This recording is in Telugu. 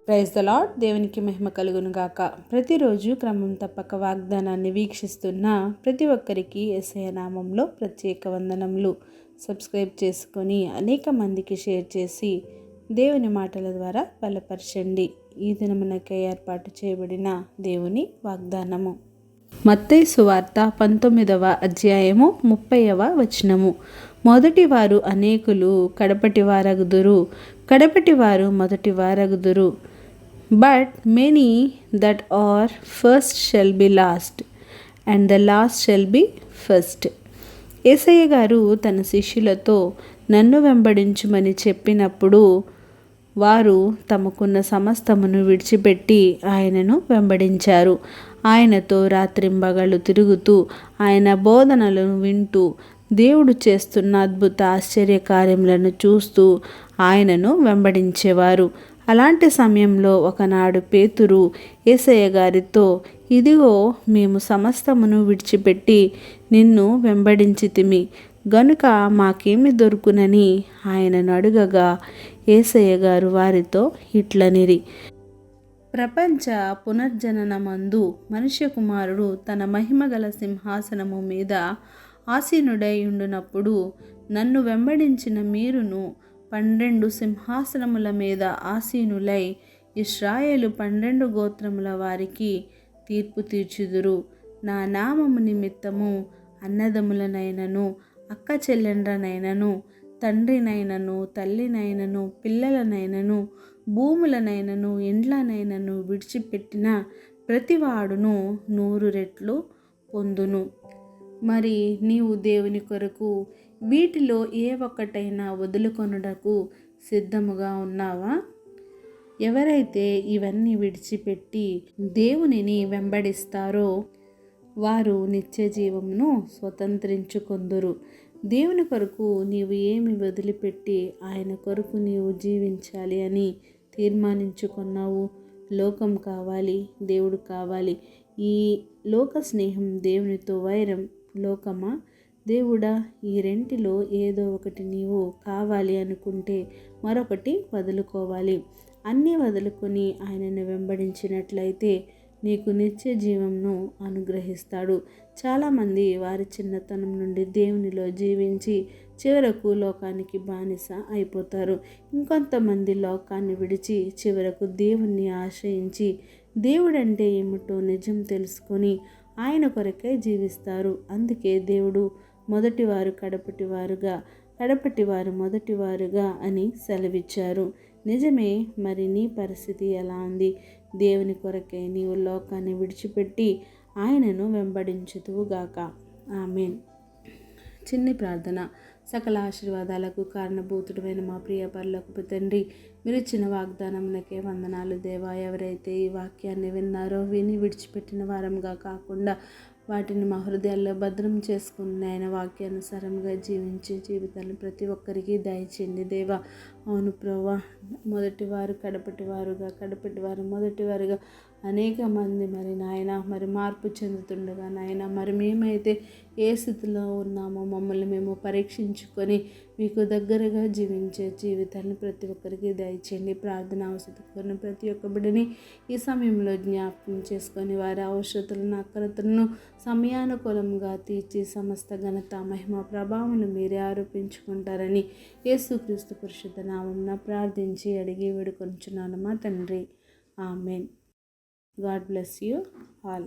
Praise the lord. దేవునికి మహిమ కలుగును గాక. ప్రతిరోజు క్రమం తప్పక వాగ్దానాన్ని వీక్షిస్తున్న ప్రతి ఒక్కరికి యేసయ్య నామంలో ప్రత్యేక వందనములు. సబ్స్క్రైబ్ చేసుకొని అనేక మందికి షేర్ చేసి దేవుని మాటల ద్వారా బలపరచండి. ఈ దినమునకై ఏర్పాటు చేయబడిన దేవుని వాగ్దానము మత్తయి సువార్త 19వ అధ్యాయము 30వ వచనము. మొదటివారు అనేకులు కడపటి వారగుదురు, కడపటి వారు మొదటి వారగుదురు. But many that are first shall be last, and the last shall be first. యేసయ్య గారు తన శిష్యులతో నన్ను వెంబడించుమని చెప్పినప్పుడు వారు తమకున్న సమస్తమును విడిచిపెట్టి ఆయనను వెంబడించారు. ఆయనతో రాత్రింబగళ్ళు తిరుగుతూ ఆయన బోధనలను వింటూ దేవుడు చేస్తున్న అద్భుత ఆశ్చర్య కార్యములను చూస్తూ ఆయనను వెంబడించేవారు. అలాంటి సమయంలో ఒకనాడు పేతురు యేసయ్య గారితో, ఇదిగో మేము సమస్తమును విడిచిపెట్టి నిన్ను వెంబడించితిమి గనుక మాకేమి దొరుకునని ఆయనను అడుగగా యేసయ్య గారు వారితో ఇట్లనిరి, ప్రపంచ పునర్జననమందు మనుష్య కుమారుడు తన మహిమగల సింహాసనము మీద ఆసీనుడై ఉండునప్పుడు నన్ను వెంబడించిన మీరును 12 సింహాసనముల మీద ఆసీనులై ఇశ్రాయేలు 12 గోత్రముల వారికి తీర్పు తీర్చుదురు. నా నామము నిమిత్తము అన్నదమ్ములనైనను అక్క చెల్లెండ్రనైనను తండ్రినైనను తల్లినైనను పిల్లలనైనను భూములనైనను ఇండ్లనైనను విడిచిపెట్టిన ప్రతివాడును 100 రెట్లు పొందును. మరి నీవు దేవుని కొరకు వీటిలో ఏ ఒక్కటైనా వదులుకొనుటకు సిద్ధముగా ఉన్నావా? ఎవరైతే ఇవన్నీ విడిచిపెట్టి దేవునిని వెంబడిస్తారో వారు నిత్య జీవమును స్వతంత్రించుకొందురు. దేవుని కొరకు నీవు ఏమి వదిలిపెట్టి ఆయన కొరకు నీవు జీవించాలి అని తీర్మానించుకున్నావు? లోకం కావాలి, దేవుడు కావాలి. ఈ లోక స్నేహం, దేవునితో వైరం, లోకమా దేవుడా? ఈ రెంటిలో ఏదో ఒకటి నీవు కావాలి అనుకుంటే మరొకటి వదులుకోవాలి. అన్నీ వదులుకొని ఆయనను వెంబడించినట్లయితే నీకు నిత్య జీవంను అనుగ్రహిస్తాడు. చాలామంది వారి చిన్నతనం నుండి దేవునిలో జీవించి చివరకు లోకానికి బానిస అయిపోతారు. ఇంకొంతమంది లోకాన్ని విడిచి చివరకు దేవుణ్ణి ఆశ్రయించి దేవుడంటే ఏమిటో నిజం తెలుసుకొని ఆయన కొరకే జీవిస్తారు. అందుకే దేవుడు మొదటివారు కడపటివారుగా, కడపటివారు మొదటివారుగా అని సెలవిచ్చారు. నిజమే. మరి నీ పరిస్థితి ఎలా ఉంది? దేవుని కొరకే నీవు లోకాన్ని విడిచిపెట్టి ఆయనను వెంబడించుదువుగాక. ఆమేన్. చిన్ని ప్రార్థన. సకల ఆశీర్వాదాలకు కారణభూతుడైన మా ప్రియ పరలోకపు తండ్రి, మీరు ఇచ్చిన వాగ్దానమునకే వందనాలు దేవా. ఎవరైతే ఈ వాక్యాన్ని విన్నారో విని విడిచిపెట్టిన వారంగా కాకుండా వాటిని మా హృదయాల్లో భద్రం చేసుకుని ఆయన వాక్యానుసారంగా జీవించే జీవితాన్ని ప్రతి ఒక్కరికి దయచేయండి దేవా. అవును ప్రభువా, మొదటివారు కడపటివారుగా, కడపటివారు మొదటివారుగా అనేక మంది మరి నాయన మరి మార్పు చెందుతుండగా నాయన మరి మేమైతే ఏ స్థితిలో ఉన్నామో మమ్మల్ని మేము పరీక్షించుకొని మీకు దగ్గరగా జీవించే జీవితాన్ని ప్రతి ఒక్కరికి దయచేయండి. ప్రార్థన అవసరం ప్రతి ఒక్క బిడ్డని ఈ సమయంలో జ్ఞాపకం చేసుకొని వారి అవసరతలను అక్రతలను సమయానుకూలంగా తీర్చి సమస్త ఘనత మహిమ ప్రభావములు మీరే ఆరోపించుకుంటారని యేసుక్రీస్తు పరిశుద్ధ నామమున ప్రార్థించి అడిగి వేడుకొంచున్నాను మా తండ్రి. Amen. God bless you all.